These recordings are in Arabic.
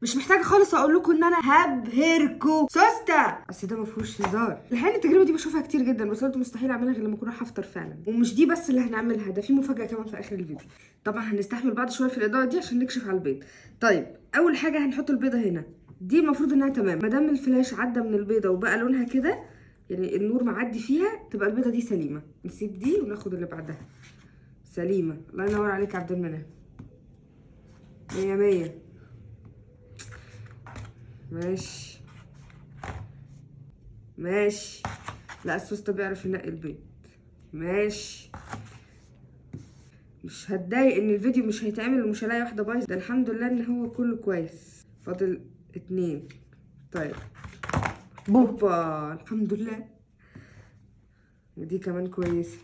مش محتاجه خالص اقول لكم ان انا هبهركم سوسته، بس ده ما فيهوش هزار. الحقيقه التجربه دي بشوفها كتير جدا، بس قلت مستحيل اعملها غير لما اكون رايحه افطر فعلا. ومش دي بس اللي هنعملها، ده في مفاجاه كمان في اخر الفيديو. طبعا هنستحمل بعض شويه في الاضاءه دي عشان نكشف على البيض. طيب اول حاجه هنحط البيضه هنا، دي المفروض انها تمام. ما دام الفلاش عدى من البيضه وبقى لونها كده، يعني النور معدي فيها، تبقى البيضه دي سليمه. نسيب دي وناخد اللي بعدها. سليمه، الله ينور عليك يا عبد المنعم. 100 100. ماشي ماشي. لا السوسته بيعرف ينقي البيض. ماشي. مش هتضايق ان الفيديو مش هيتعمل ومش هلاقي واحده بايظه، ده الحمد لله ان هو كله كويس. فاضل 2. طيب بوبا الحمد لله. ودي كمان كويسه.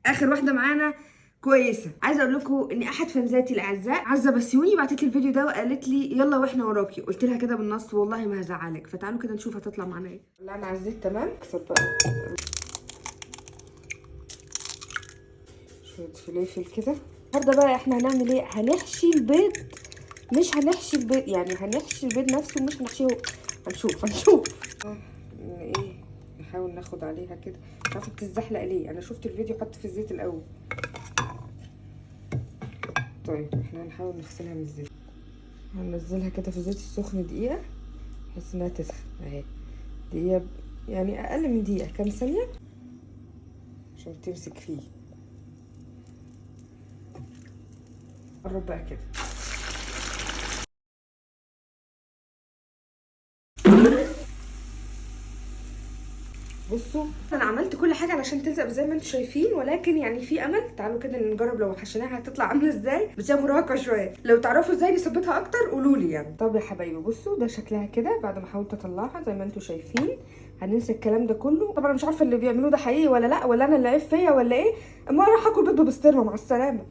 اخر واحده معانا كويسه. عايزه اقول لكم ان احد فانزاتي الاعزاء عزه بسيوني بعتت لي الفيديو ده وقالت لي يلا واحنا وراكي. قلت لها كده بالنص والله ما هزعلك. فتعالوا كده نشوف هتطلع معانا ايه. لا انا عزيت تمام. اكسر بقى شويه فلفل كده. النهارده بقى احنا هنعمل ايه؟ هنحشي البيض. مش هنحشي البيض يعني هنحشي البيض نفسه، مش هنحشيه. هنشوف ايه. نحاول ناخد عليها كده. مش عارفه بتتزحلق ليه. انا شفت الفيديو حط في الزيت الاول. طيب احنا هنحاول نغسلها من الزيت. هننزلها كده في الزيت السخن دقيقه بحيث انها تسخن اهي. دقيقه يعني اقل من دقيقه، كام ثانيه عشان تمسك فيه. قرب بقى كده. بصوا انا عملت كل حاجه علشان تلزق زي ما انتم شايفين، ولكن يعني في امل. تعالوا كده نجرب لو حشيناها هتطلع عامله ازاي. بس هي مرهقه شويه. لو تعرفوا ازاي نثبتها اكتر قولوا لي يعني. طب يا حبايبي بصوا ده شكلها كده بعد ما حاولت اطلعها زي ما انتم شايفين. هننسى الكلام ده كله. طبعا مش عارفه اللي بيعملوه ده حقيقي ولا لا، ولا انا اللي عيب فيا ولا ايه. اما راح اكل بيض بسطرمه. مع السلامه.